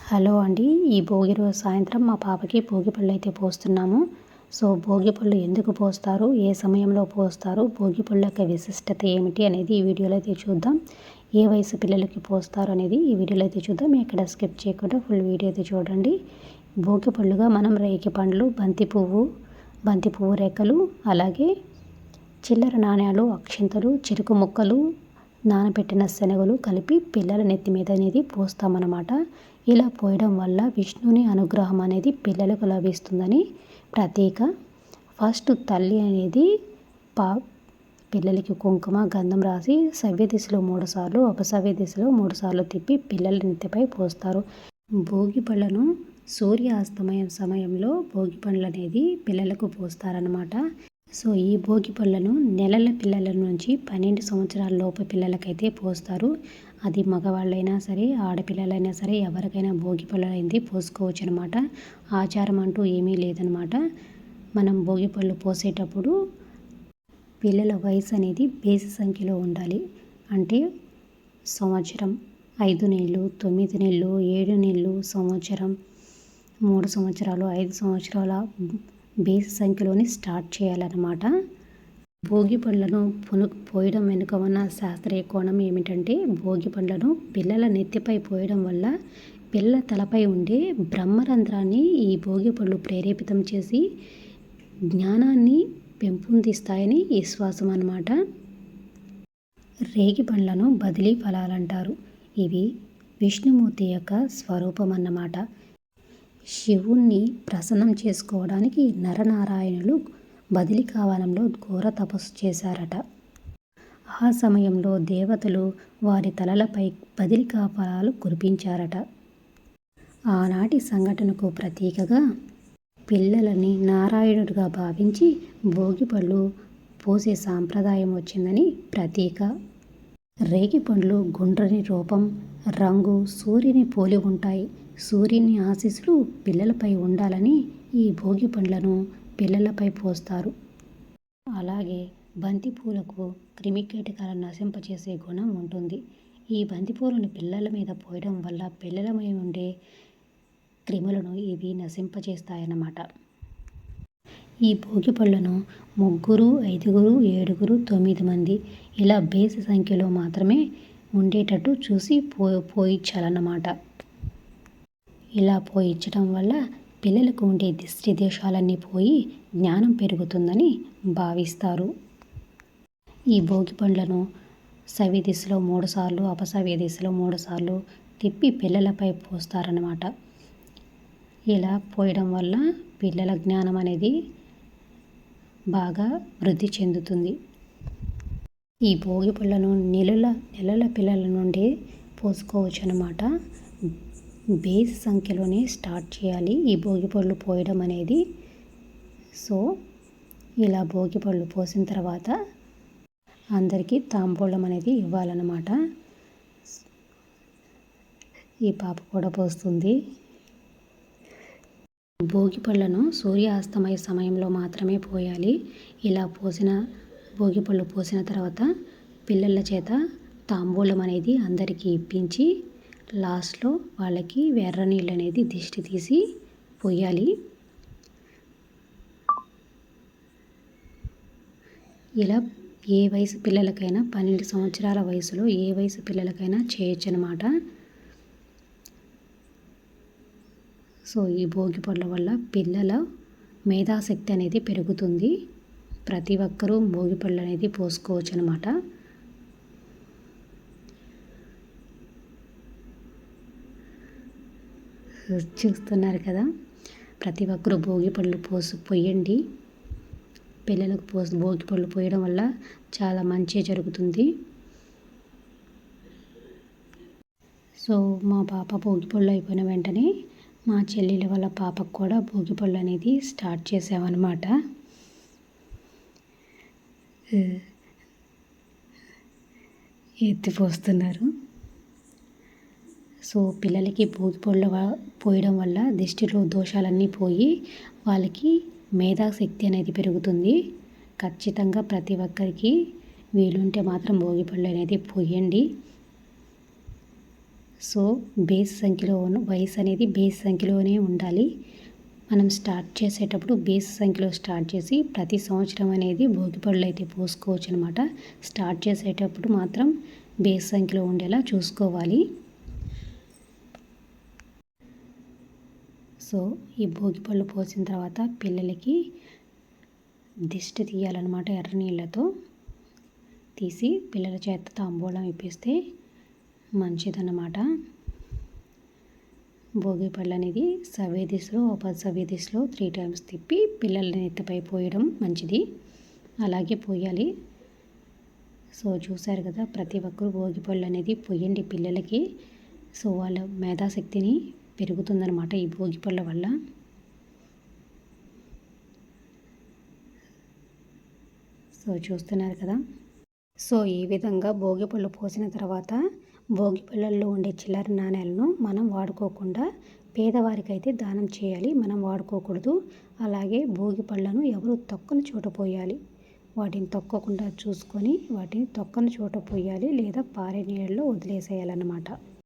Hello అండి. ఈ భోగి రోజు సాయంత్రం మా పాపకి భోగి పళ్ళు అయితే పోస్తున్నాము. సో భోగి పళ్ళు ఎందుకు పోస్తారు, ఏ సమయంలో పోస్తారు, భోగి పళ్ళ యొక్క విశిష్టత ఏమిటి అనేది ఈ వీడియోలో అయితే చూద్దాం. ఏ వయసు పిల్లలకి పోస్తారు అనేది ఈ వీడియోలో అయితే చూద్దాం. ఎక్కడ స్కిప్ చేయకుండా ఫుల్ వీడియో అయితే చూడండి. భోగి పళ్ళుగా మనం రేగి పండ్లు, బంతి పువ్వు రెక్కలు, అలాగే చిల్లర నాణ్యాలు, అక్షింతలు, చెరుకు ముక్కలు, నానబెట్టిన శనగలు కలిపి పిల్లల నెత్తి మీద అనేది పోస్తామన్నమాట. ఇలా పోయడం వల్ల విష్ణుని అనుగ్రహం అనేది పిల్లలకు లభిస్తుందని ప్రతీక. ఫస్ట్ తల్లి అనేది పిల్లలకి కుంకుమ గంధం రాసి సవ్య దిశలో 3 సార్లు, అపసవ్య దిశలో 3 సార్లు తిప్పి పిల్లల నెత్తిపై పోస్తారు. భోగి పళ్ళను సూర్యాస్తమయం సమయంలో భోగి పళ్ళు అనేది పిల్లలకు పోస్తారనమాట. సో ఈ భోగి పళ్ళను నెలల పిల్లల నుంచి 12 సంవత్సరాల లోపు పిల్లలకైతే పోస్తారు. అది మగవాళ్ళైనా సరే, ఆడపిల్లలైనా సరే, ఎవరికైనా భోగి పళ్ళు అనేది పోసుకోవచ్చు అనమాట. ఆచారం అంటూ ఏమీ లేదనమాట. మనం భోగి పళ్ళు పోసేటప్పుడు పిల్లల వయసు అనేది బేసి సంఖ్యలో ఉండాలి. అంటే సంవత్సరం, 5 నెలలు, 9 నెలలు, 7 నెలలు, సంవత్సరం, 3 సంవత్సరాలు, 5 సంవత్సరాల బేసి సంఖ్యలోనే స్టార్ట్ చేయాలన్నమాట. భోగి పళ్ళను పోయడం వెనుక ఉన్న శాస్త్రీయ కోణం ఏమిటంటే, భోగి పళ్ళను పిల్లల నెత్తిపై పోయడం వల్ల పిల్లల తలపై ఉండే బ్రహ్మరంధ్రాన్ని ఈ భోగి పళ్ళు ప్రేరేపితం చేసి జ్ఞానాన్ని పెంపొందిస్తాయని విశ్వాసం అన్నమాట. రేగి పండ్లను బదిలీ ఫలాలంటారు. ఇవి విష్ణుమూర్తి యొక్క స్వరూపం అన్నమాట. శివుణ్ణి ప్రసన్నం చేసుకోవడానికి నరనారాయణులు బదిలికా వనంలో ఘోర తపస్సు చేశారట. ఆ సమయంలో దేవతలు వారి తలలపై బదిలికా ఫలాలు కురిపించారట. ఆనాటి సంఘటనకు ప్రతీకగా పిల్లలని నారాయణుడిగా భావించి భోగి పళ్ళు పోసే సాంప్రదాయం వచ్చిందని ప్రతీక. రేగి పండ్లు గుండ్రని రూపం, రంగు సూర్యుని పోలి ఉంటాయి. సూర్యుని ఆశీస్సులు పిల్లలపై ఉండాలని ఈ భోగి పండ్లను పిల్లలపై పోస్తారు. అలాగే బంతి పూలకు క్రిమికీటకాలను నశింపచేసే గుణం ఉంటుంది. ఈ బంతి పూలను పిల్లల మీద పోయడం వల్ల పిల్లలపై ఉండే క్రిములను ఇవి నశింపచేస్తాయన్నమాట. ఈ భోగి పళ్ళను 3, 5, 7, 9 మంది ఇలా బేసి సంఖ్యలో మాత్రమే ఉండేటట్టు చూసి పోయించాలన్నమాట. ఇలా పోయించడం వల్ల పిల్లలకు ఉండే దిష్టి దోషాలన్నీ పోయి జ్ఞానం పెరుగుతుందని భావిస్తారు. ఈ భోగి పండ్లను సవ్య దిశలో 3 సార్లు, అపసవ్య దిశలో 3 సార్లు తిప్పి పిల్లలపై పోస్తారన్నమాట. ఇలా పోయడం వల్ల పిల్లల జ్ఞానం అనేది బాగా వృద్ధి చెందుతుంది. ఈ భోగి పళ్ళను నెలల పిల్లల నుండి పోసుకోవచ్చు అన్నమాట. బేసి సంఖ్యలోనే స్టార్ట్ చేయాలి ఈ భోగి పళ్ళు పోయడం అనేది. సో ఇలా భోగి పళ్ళు పోసిన తర్వాత అందరికీ తాంబూలం అనేది ఇవ్వాలన్నమాట. ఈ పాప కూడా పోస్తుంది. భోగి పళ్ళను సూర్యాస్తమయ సమయంలో మాత్రమే పోయాలి. ఇలా భోగి పళ్ళు పోసిన తర్వాత పిల్లల చేత తాంబూలం అనేది అందరికీ ఇప్పించి లాస్ట్లో వాళ్ళకి ఎర్ర నీళ్ళు అనేది దిష్టి తీసి పోయాలి. ఇలా ఏ వయసు పిల్లలకైనా 12 సంవత్సరాల వయసులో ఏ వయసు పిల్లలకైనా చేయొచ్చు అన్నమాట. సో ఈ భోగి పళ్ళ వల్ల పిల్లల మేధాశక్తి అనేది పెరుగుతుంది. ప్రతి ఒక్కరూ భోగి పళ్ళు అనేది పోసుకోవచ్చు అన్నమాట. చూస్తున్నారు కదా, ప్రతి ఒక్కరూ భోగి పళ్ళు పోయండి. పిల్లలకు భోగి పళ్ళు పోయడం వల్ల చాలా మంచి జరుగుతుంది. సో మా పాప భోగి పళ్ళు అయిపోయిన వెంటనే మా చెల్లెల వాళ్ళ పాపకు కూడా భోగి పళ్ళు అనేది స్టార్ట్ చేసామన్నమాట. ఎత్తిపోస్తున్నారు. సో పిల్లలకి భోగి పళ్ళు పోయడం వల్ల దిష్టిలో దోషాలన్నీ పోయి వాళ్ళకి మేధాశక్తి అనేది పెరుగుతుంది. ఖచ్చితంగా ప్రతి ఒక్కరికి వీలుంటే మాత్రం భోగి పళ్ళు అనేది పోయండి. సో వయసు అనేది బేస్ సంఖ్యలోనే ఉండాలి. మనం స్టార్ట్ చేసేటప్పుడు బేస్ సంఖ్యలో స్టార్ట్ చేసి ప్రతి సంవత్సరం అనేది భోగిపళ్ళు అయితే పోసుకోవచ్చు అనమాట. స్టార్ట్ చేసేటప్పుడు మాత్రం బేస్ సంఖ్యలో ఉండేలా చూసుకోవాలి. సో ఈ భోగిపళ్ళు పోసిన తర్వాత పిల్లలకి దిష్టి తీయాలన్నమాట. ఎర్ర నీళ్ళతో తీసి పిల్లల చేత తాంబూలం ఇప్పిస్తే మంచిదన్నమాట. భోగి పళ్ళు అనేది సవ్య దిశలో అపసవ్య దిశలో 3 times తిప్పి పిల్లల నెత్తిపై పోయడం మంచిది. అలాగే పోయాలి. సో చూసారు కదా, ప్రతి ఒక్కరు భోగి పళ్ళు అనేది పోయండి పిల్లలకి. సో వాళ్ళ మేధాశక్తిని పెరుగుతుందన్నమాట ఈ భోగి పళ్ళ వల్ల. సో చూస్తున్నారు కదా. సో ఈ విధంగా భోగిపళ్ళు పోసిన తర్వాత భోగిపళ్ళల్లో ఉండే చిల్లర నాణేలను మనం వాడుకోకుండా పేదవారికైతే దానం చేయాలి, మనం వాడుకోకూడదు. అలాగే భోగిపళ్ళను ఎవరు తొక్కని చోట పోయాలి. వాటిని తొక్కకుండా చూసుకొని వాటిని తొక్కని చోట పోయాలి లేదా పారే నీళ్ళలో వదిలేసేయాలన్నమాట.